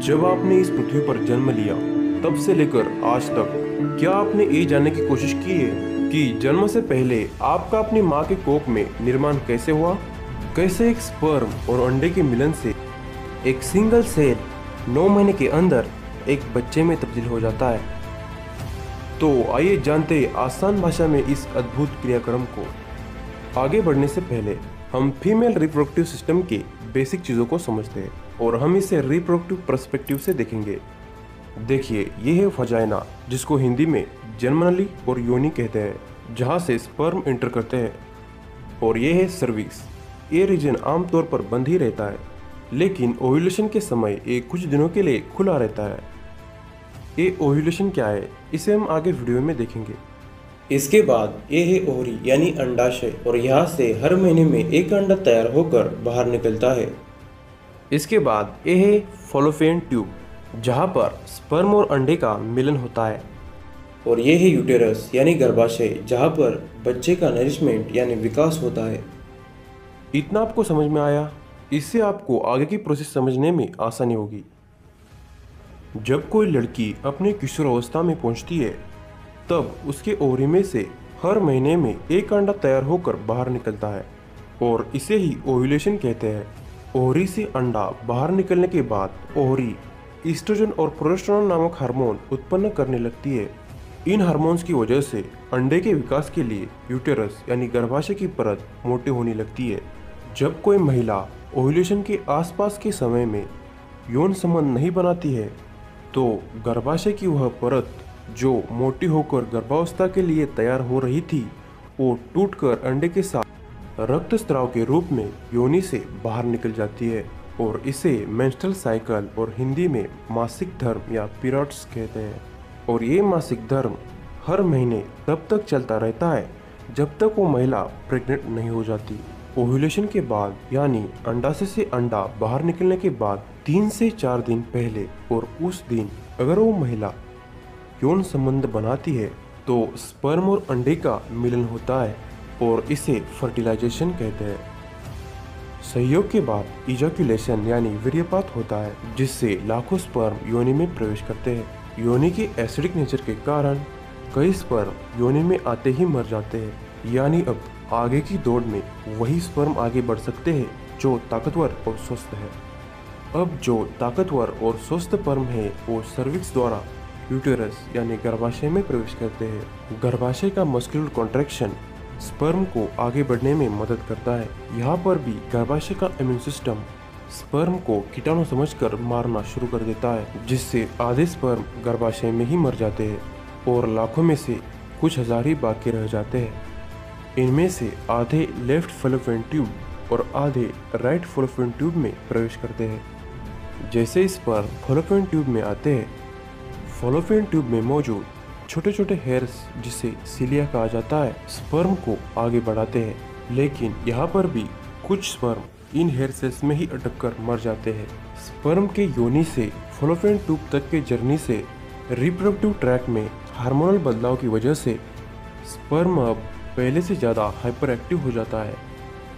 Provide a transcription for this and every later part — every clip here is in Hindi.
जब आपने इस पृथ्वी पर जन्म लिया तब से लेकर आज तक क्या आपने ये जानने की कोशिश की है कि जन्म से पहले आपका अपनी माँ के कोख में निर्माण कैसे हुआ? कैसे एक स्पर्म और अंडे के मिलन से एक सिंगल सेल 9 महीने के अंदर एक बच्चे में तब्दील हो जाता है? तो आइए जानते हैं आसान भाषा में इस अद्भुत क्रियाक्रम को। आगे बढ़ने से पहले हम फीमेल रिप्रोडक्टिव सिस्टम के बेसिक चीज़ों को समझते हैं और हम इसे रिप्रोडक्टिव पर्सपेक्टिव से देखेंगे। देखिए, ये है वजाइना, जिसको हिंदी में जन्मनली और योनि कहते हैं, जहाँ से स्पर्म एंटर करते हैं। और ये है सर्विक्स। ये रीजन आमतौर पर बंद ही रहता है, लेकिन ओव्यूलेशन के समय ये कुछ दिनों के लिए खुला रहता है। ये ओव्यूलेशन क्या है, इसे हम आगे वीडियो में देखेंगे। इसके बाद ये है ओवरी यानी अंडाशय, और यहाँ से हर महीने में एक अंडा तैयार होकर बाहर निकलता है। इसके बाद ये है फॉलोपियन ट्यूब, जहाँ पर स्पर्म और अंडे का मिलन होता है। और ये है यूटेरस यानी गर्भाशय, जहाँ पर बच्चे का नरिशमेंट यानी विकास होता है। इतना आपको समझ में आया? इससे आपको आगे की प्रोसेस समझने में आसानी होगी। जब कोई लड़की अपने किशोरावस्था में पहुंचती है, तब उसके ओवरी में से हर महीने में एक अंडा तैयार होकर बाहर निकलता है, और इसे ही ओव्यूलेशन कहते हैं। ओवरी से अंडा बाहर निकलने के बाद ओवरी ईस्ट्रोजन और प्रोजेस्टेरोन नामक हार्मोन उत्पन्न करने लगती है। इन हार्मोन्स की वजह से अंडे के विकास के लिए यूटेरस यानी गर्भाशय की परत मोटी होने लगती है। जब कोई महिला ओव्यूलेशन के आसपास के समय में यौन संबंध नहीं बनाती है, तो गर्भाशय की वह परत जो मोटी होकर गर्भावस्था के लिए तैयार हो रही थी, वो टूटकर अंडे के साथ रक्तस्राव के रूप में योनि से बाहर निकल जाती है, और इसे मेंस्ट्रुअल साइकिल और हिंदी में मासिक धर्म या पीरियड्स कहते हैं। और ये मासिक धर्म हर महीने तब तक चलता रहता है जब तक वो महिला प्रेग्नेंट नहीं हो जाती। ओव्यूलेशन के बाद यानी अंडाशय से अंडा बाहर निकलने के बाद 3 से 4 दिन पहले और उस दिन अगर वो महिला यौन संबंध बनाती है, तो स्पर्म और अंडे का मिलन होता है, और इसे फर्टिलाइजेशन कहते हैं। संयोग के बाद इजैक्यूलेशन यानी वीर्यपात होता है, जिससे लाखों स्पर्म योनि में प्रवेश करते हैं। योनि के एसिडिक नेचर के कारण कई स्पर्म योनि में आते ही मर जाते हैं, यानी अब आगे की दौड़ में वही स्पर्म आगे बढ़ सकते हैं जो ताकतवर और स्वस्थ है। अब जो ताकतवर और स्वस्थ स्पर्म है वो सर्विक्स द्वारा यूटेरस यानी गर्भाशय में प्रवेश करते हैं। गर्भाशय का मस्कुलर कॉन्ट्रैक्शन स्पर्म को आगे बढ़ने में मदद करता है। यहाँ पर भी गर्भाशय का इम्यून सिस्टम स्पर्म को कीटाणु समझकर मारना शुरू कर देता है, जिससे आधे स्पर्म गर्भाशय में ही मर जाते हैं और लाखों में से कुछ हजार ही बाकी रह जाते हैं। इनमें से आधे लेफ्ट फॉलोपियन ट्यूब और आधे राइट फॉलोपियन ट्यूब में प्रवेश करते हैं। जैसे स्पर्म फॉलोपियन ट्यूब में आते हैं, फॉलोपियन ट्यूब में मौजूद छोटे छोटे हेयर्स, जिसे सिलिया कहा जाता है, स्पर्म को आगे बढ़ाते हैं। लेकिन यहाँ पर भी कुछ स्पर्म इन हेयर सेल्स में ही अटक कर मर जाते हैं। स्पर्म के योनि से फॉलोपियन ट्यूब तक के जर्नी से रिप्रोडक्टिव ट्रैक में हार्मोनल बदलाव की वजह से स्पर्म अब पहले से ज़्यादा हाइपर एक्टिव हो जाता है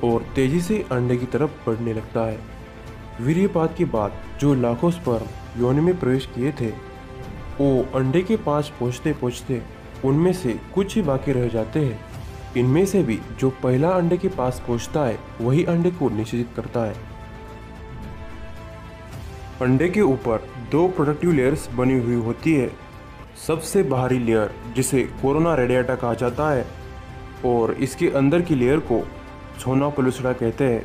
और तेजी से अंडे की तरफ बढ़ने लगता है। वीर्यपात के बाद जो लाखों स्पर्म योनि में प्रवेश किए थे, वो अंडे के पास पहुँचते पहुँचते उनमें से कुछ ही बाकी रह जाते हैं। इनमें से भी जो पहला अंडे के पास पहुँचता है, वही अंडे को निषेचित करता है। अंडे के ऊपर 2 प्रोडक्टिव लेयर्स बनी हुई होती है। सबसे बाहरी लेयर, जिसे कोरोना रेडिएटा कहा जाता है, और इसके अंदर की लेयर को छोना पेलुसिडा कहते हैं।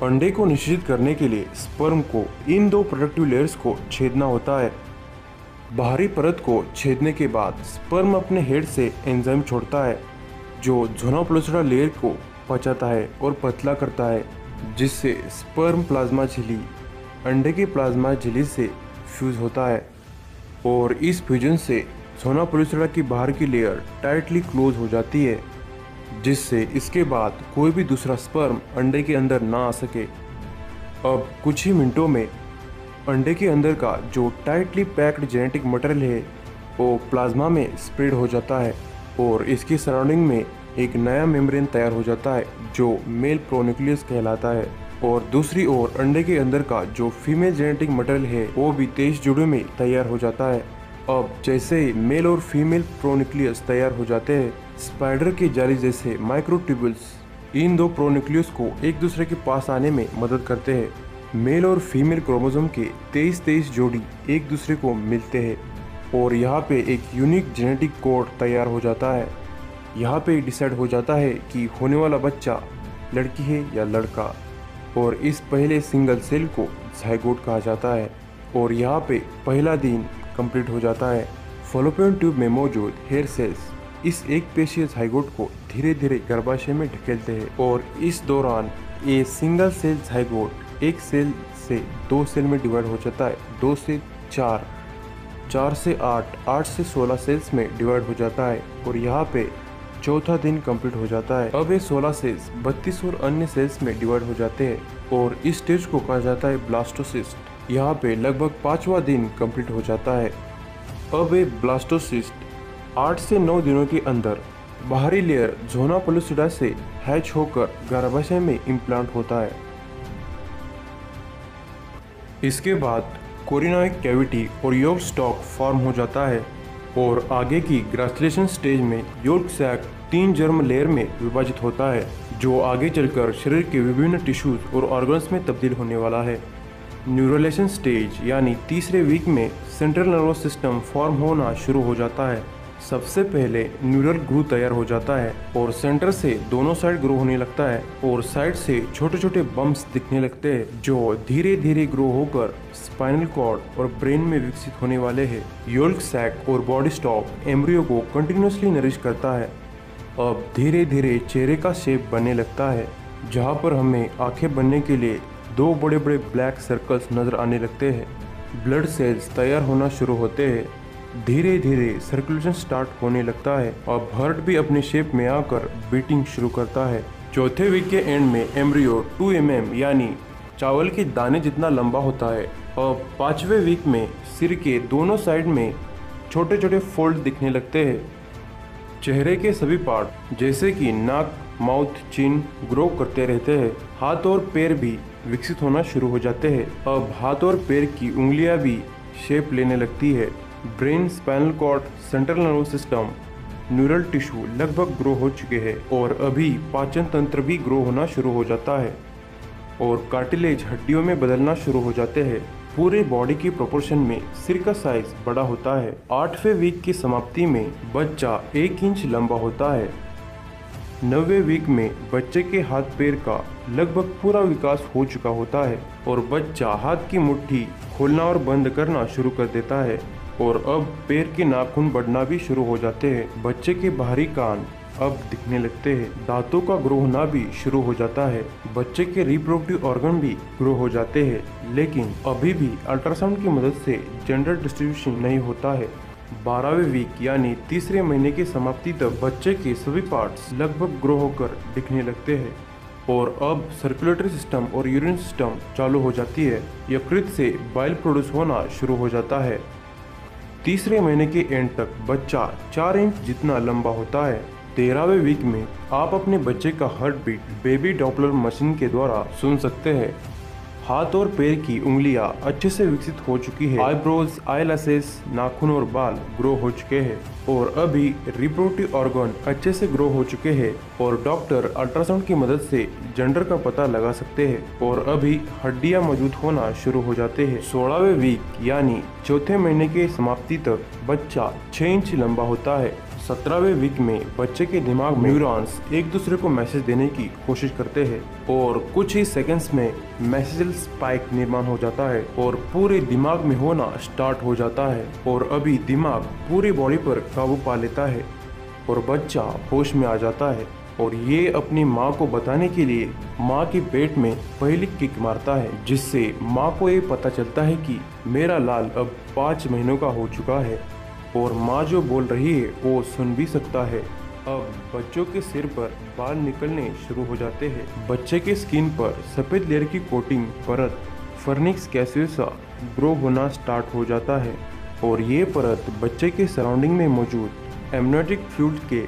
अंडे को निषेचित करने के लिए स्पर्म को इन 2 प्रोडक्टिव लेयर्स को छेदना होता है। बाहरी परत को छेदने के बाद स्पर्म अपने हेड से एंजाइम छोड़ता है, जो झोना पेलुसिडा लेयर को पचाता है और पतला करता है, जिससे स्पर्म प्लाज्मा झिल्ली अंडे के प्लाज्मा झिल्ली से फ्यूज होता है, और इस फ्यूजन से झोना पेलुसिडा की बाहर की लेयर टाइटली क्लोज हो जाती है, जिससे इसके बाद कोई भी दूसरा स्पर्म अंडे के अंदर ना आ सके। अब कुछ ही मिनटों में अंडे के अंदर का जो टाइटली पैक्ड जेनेटिक मटेरियल है, वो प्लाज्मा में स्प्रेड हो जाता है, और इसकी सराउंडिंग में एक नया मेम्ब्रेन तैयार हो जाता है, जो मेल प्रोन्यूक्लियस कहलाता है। और दूसरी ओर अंडे के अंदर का जो फीमेल जेनेटिक मटेरियल है वो भी 23 जोड़ों में तैयार हो जाता है। अब जैसे ही मेल और फीमेल प्रोन्यूक्लियस तैयार हो जाते हैं, स्पाइडर की जाली जैसे माइक्रोट्यूब्यूल्स इन दो प्रोन्यूक्लियस को एक दूसरे के पास आने में मदद करते हैं। मेल और फीमेल क्रोमोसोम के 23 जोड़ी एक दूसरे को मिलते हैं और यहाँ पे एक यूनिक जेनेटिक कोड तैयार हो जाता है। यहाँ पे डिसाइड हो जाता है कि होने वाला बच्चा लड़की है या लड़का, और इस पहले सिंगल सेल को ज़ाइगोट कहा जाता है। और यहाँ पे पहला दिन कंप्लीट हो जाता है। फॉलोपियन ट्यूब में मौजूद हेयर सेल्स इस एक पेशीय ज़ाइगोट को धीरे धीरे गर्भाशय में ढकेलते हैं और इस दौरान ये सिंगल सेल ज़ाइगोट एक सेल से 2 सेल में डिवाइड हो जाता है, 2 से 4, 4 से 8, 8 से 16 सेल्स में डिवाइड हो जाता है और यहाँ पे चौथा दिन कंप्लीट हो जाता है। अब ये 16 सेल्स 32 और अन्य सेल्स में डिवाइड हो जाते हैं और इस स्टेज को कहा जाता है ब्लास्टोसिस्ट। यहाँ पे लगभग 5वां दिन कंप्लीट हो जाता है। अब ये ब्लास्टोसिस्ट 8 से 9 दिनों के अंदर बाहरी लेयर ज़ोना पेलुसिडा से हैच होकर गर्भाशय में इम्प्लांट होता है। इसके बाद कोरिनॉइड कैविटी और योल्क स्टॉक फॉर्म हो जाता है और आगे की ग्रेजुलेशन स्टेज में योल्क सैक 3 जर्म लेयर में विभाजित होता है, जो आगे चलकर शरीर के विभिन्न टिश्यूज और ऑर्गन्स में तब्दील होने वाला है। न्यूरलेशन स्टेज यानी तीसरे वीक में सेंट्रल नर्वस सिस्टम फॉर्म होना शुरू हो जाता है। सबसे पहले न्यूरल ग्रू तैयार हो जाता है और सेंटर से दोनों साइड ग्रो होने लगता है और साइड से छोटे छोटे बम्प्स दिखने लगते हैं, जो धीरे धीरे ग्रो होकर स्पाइनल कॉर्ड और ब्रेन में विकसित होने वाले हैं। योल्क सैक और बॉडी स्टॉक एम्ब्रियो को कंटिन्यूसली नरिश करता है। अब धीरे धीरे चेहरे का शेप बनने लगता है, जहाँ पर हमें आंखें बनने के लिए 2 बड़े बड़े ब्लैक सर्कल्स नजर आने लगते हैं। ब्लड सेल्स तैयार होना शुरू होते हैं। धीरे धीरे सर्कुलेशन स्टार्ट होने लगता है। अब हार्ट भी अपने शेप में आकर बीटिंग शुरू करता है। चौथे वीक के एंड में एम्ब्रियो 2 mm यानी चावल के दाने जितना लंबा होता है। अब 5वें वीक में सिर के दोनों साइड में छोटे छोटे फोल्ड दिखने लगते हैं। चेहरे के सभी पार्ट जैसे कि नाक, माउथ, चिन ग्रो करते रहते हैं। हाथ और पैर भी विकसित होना शुरू हो जाते हैं। अब हाथ और पैर की उंगलियां भी शेप लेने लगती है। Brain, spinal cord, central nervous system, neural tissue लगभग ग्रो हो चुके हैं और अभी पाचन तंत्र भी ग्रो होना शुरू हो जाता है और कार्टिलेज हड्डियों में बदलना शुरू हो जाते हैं। पूरे बॉडी की प्रोपोर्शन में सिर का साइज बड़ा होता है। 8वें वीक की समाप्ति में बच्चा 1 इंच लंबा होता है। 9वें वीक में बच्चे के हाथ पैर का लगभग पूरा विकास हो चुका होता है और बच्चा हाथ की मुट्ठी खोलना और बंद करना शुरू कर देता है और अब पैर के नाखून बढ़ना भी शुरू हो जाते हैं। बच्चे के बाहरी कान अब दिखने लगते हैं। दांतों का ग्रो होना भी शुरू हो जाता है। बच्चे के रिप्रोडक्टिव ऑर्गन भी ग्रो हो जाते हैं, लेकिन अभी भी अल्ट्रासाउंड की मदद से जेंडर डिस्ट्रीब्यूशन नहीं होता है। 12वें वीक यानी तीसरे महीने की समाप्ति तक बच्चे के सभी पार्ट्स लगभग ग्रो होकर दिखने लगते हैं और अब सर्कुलेटरी सिस्टम और यूरिन सिस्टम चालू हो जाती है। यकृत से बाइल प्रोड्यूस होना शुरू हो जाता है। तीसरे महीने के एंड तक बच्चा 4 इंच जितना लंबा होता है। 13वें वीक में आप अपने बच्चे का heart beat baby Doppler machine के द्वारा सुन सकते हैं। हाथ और पैर की उंगलियां अच्छे से विकसित हो चुकी है। आईब्रोज, आईलैशेस, नाखून और बाल ग्रो हो चुके हैं और अभी रिप्रोडक्टिव ऑर्गन अच्छे से ग्रो हो चुके हैं और डॉक्टर अल्ट्रासाउंड की मदद से जेंडर का पता लगा सकते हैं और अभी हड्डियां मौजूद होना शुरू हो जाते हैं। 16वें वीक यानी चौथे महीने की समाप्ति तक बच्चा 6 इंच लंबा होता है। 17वें वीक में बच्चे के दिमाग में न्यूरॉन्स एक दूसरे को मैसेज देने की कोशिश करते हैं और कुछ ही सेकंड्स में मैसेजल स्पाइक निर्माण हो जाता है और पूरे दिमाग में होना स्टार्ट हो जाता है और अभी दिमाग पूरी बॉडी पर काबू पा लेता है और बच्चा होश में आ जाता है और ये अपनी माँ को बताने के लिए माँ के पेट में पहली किक मारता है, जिससे माँ को ये पता चलता है कि मेरा लाल अब 5 महीनों का हो चुका है और माँ जो बोल रही है वो सुन भी सकता है। अब बच्चों के सिर पर बाल निकलने शुरू हो जाते हैं। बच्चे के स्किन पर सफ़ेद लेयर की कोटिंग परत फर्निक्स कैसेसा ग्रो होना स्टार्ट हो जाता है और ये परत बच्चे के सराउंडिंग में मौजूद एमनियोटिक फ्लूइड के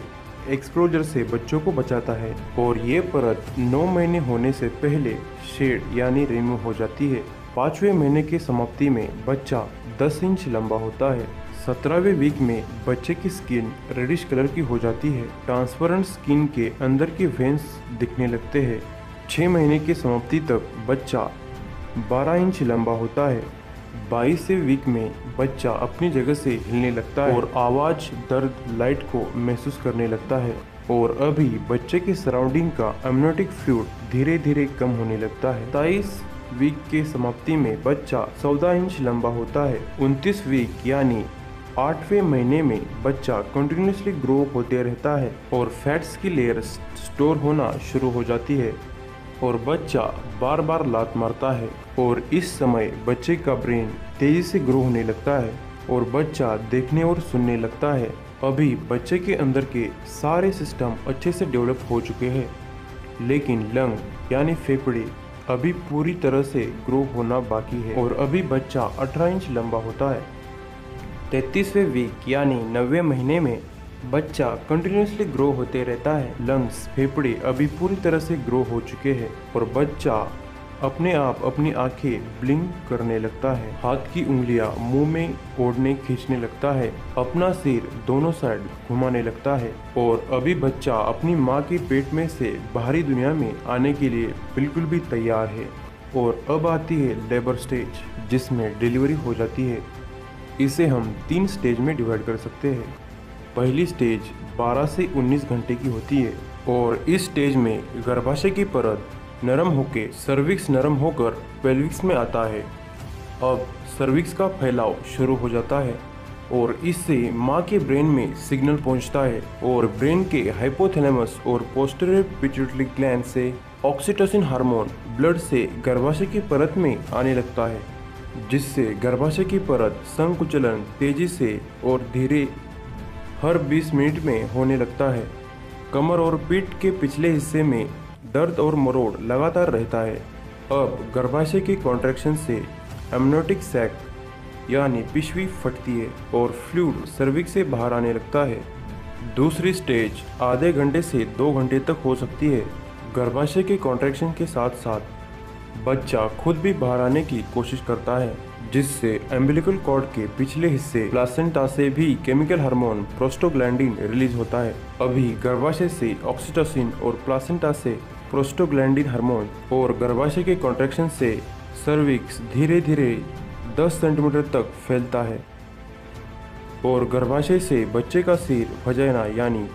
एक्सपोजर से बच्चों को बचाता है और ये परत 9 महीने होने से पहले शेड यानी रिमूव हो जाती है। 5वें महीने की समाप्ति में बच्चा 10 इंच लंबा होता है। 17वें वीक में बच्चे की स्किन रेडिश कलर की हो जाती है। ट्रांसपेरेंट स्किन के अंदर के वेन्स दिखने लगते हैं। 6 महीने की समाप्ति तक बच्चा 12 इंच लंबा होता है। 22वें वीक में बच्चा अपनी जगह से हिलने लगता है और आवाज़, दर्द, लाइट को महसूस करने लगता है। और अभी बच्चे के सराउंडिंग का एमनियोटिक फ्लूइड धीरे धीरे कम होने लगता है। 23 वीक के समाप्ति में बच्चा 14 इंच लंबा होता है। 29 वीक यानी 8वें महीने में बच्चा कंटिन्यूसली ग्रो होते रहता है और फैट्स की लेयर स्टोर होना शुरू हो जाती है और बच्चा बार बार लात मारता है। और इस समय बच्चे का ब्रेन तेजी से ग्रो होने लगता है और बच्चा देखने और सुनने लगता है। अभी बच्चे के अंदर के सारे सिस्टम अच्छे से डेवलप हो चुके हैं, लेकिन लंग यानी फेफड़े अभी पूरी तरह से ग्रो होना बाकी है और अभी बच्चा 18 इंच लंबा होता है। 33वें वीक यानी 9वें महीने में बच्चा कंटिन्यूसली ग्रो होते रहता है। लंग्स, फेफड़े अभी पूरी तरह से ग्रो हो चुके हैं और बच्चा अपने आप अपनी आंखें ब्लिंक करने लगता है। हाथ की उंगलियां मुंह में ओढ़ने खींचने लगता है, अपना सिर दोनों साइड घुमाने लगता है और अभी बच्चा अपनी माँ के पेट में से बाहरी दुनिया में आने के लिए बिल्कुल भी तैयार है। और अब आती है लेबर स्टेज, जिसमें डिलीवरी हो जाती है। इसे हम 3 स्टेज में डिवाइड कर सकते हैं। पहली स्टेज 12 से 19 घंटे की होती है और इस स्टेज में गर्भाशय की परत नरम होकर सर्विक्स नरम होकर पेल्विक्स में आता है। अब सर्विक्स का फैलाव शुरू हो जाता है और इससे माँ के ब्रेन में सिग्नल पहुँचता है और ब्रेन के हाइपोथैलेमस और पोस्टीरियर पिट्यूटरी ग्लैंड से ऑक्सीटोसिन हार्मोन ब्लड से गर्भाशय की परत में आने लगता है, जिससे गर्भाशय की परत संकुचलन तेजी से और धीरे हर 20 मिनट में होने लगता है। कमर और पीठ के पिछले हिस्से में दर्द और मरोड़ लगातार रहता है। अब गर्भाशय की कॉन्ट्रैक्शन से एमनियोटिक सैक यानी पिशवी फटती है और फ्लूइड सर्विक्स से बाहर आने लगता है। दूसरी स्टेज आधे घंटे से 2 घंटे तक हो सकती है। गर्भाशय के कॉन्ट्रैक्शन के साथ साथ बच्चा खुद भी बाहर आने की कोशिश करता है, जिससे एम्बिलिकल कॉर्ड के पिछले हिस्से प्लासेंटा से भी केमिकल हार्मोन प्रोस्टोग्लैंडिन रिलीज होता है। अभी गर्भाशय से ऑक्सीटोसिन और प्लासेंटा से प्रोस्टोग्लैंडिन हार्मोन और गर्भाशय के कॉन्ट्रैक्शन से सर्विक्स धीरे धीरे 10 सेंटीमीटर तक फैलता है और गर्भाशय से बच्चे का सिर वजाइना यानी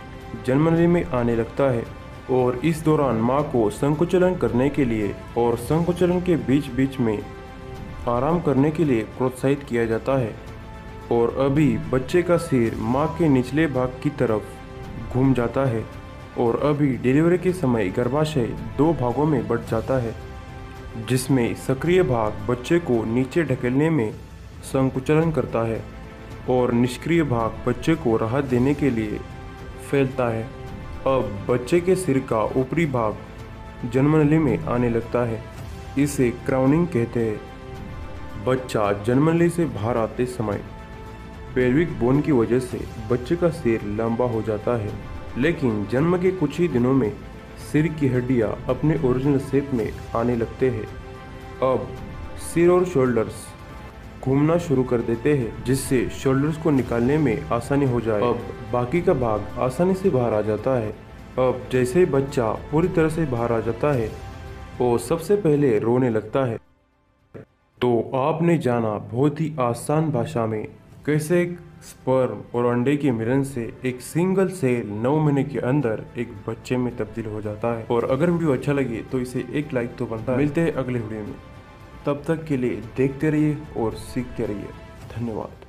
जन्मनली में आने लगता है। और इस दौरान माँ को संकुचलन करने के लिए और संकुचलन के बीच बीच में आराम करने के लिए प्रोत्साहित किया जाता है। और अभी बच्चे का सिर माँ के निचले भाग की तरफ घूम जाता है और अभी डिलीवरी के समय गर्भाशय 2 भागों में बंट जाता है, जिसमें सक्रिय भाग बच्चे को नीचे ढकेलने में संकुचलन करता है और निष्क्रिय भाग बच्चे को राहत देने के लिए फैलता है। अब बच्चे के सिर का ऊपरी भाग जन्मनली में आने लगता है, इसे क्राउनिंग कहते हैं। बच्चा जन्मनली से बाहर आते समय पेल्विक बोन की वजह से बच्चे का सिर लंबा हो जाता है, लेकिन जन्म के कुछ ही दिनों में सिर की हड्डियां अपने ओरिजिनल शेप में आने लगते हैं। अब सिर और शोल्डर्स घूमना शुरू कर देते हैं, जिससे शोल्डर्स को निकालने में आसानी हो जाए। अब बाकी का भाग आसानी से बाहर आ जाता है। अब जैसे ही बच्चा पूरी तरह से बाहर आ जाता है, वो सबसे पहले रोने लगता है। तो आपने जाना बहुत ही आसान भाषा में कैसे एक स्पर्म और अंडे के मिलन से एक सिंगल सेल 9 महीने के अंदर एक बच्चे में तब्दील हो जाता है। और अगर वीडियो अच्छा लगे तो इसे एक लाइक तो बनता है। मिलते हैं अगले वीडियो में, तब तक के लिए देखते रहिए और सीखते रहिए। धन्यवाद।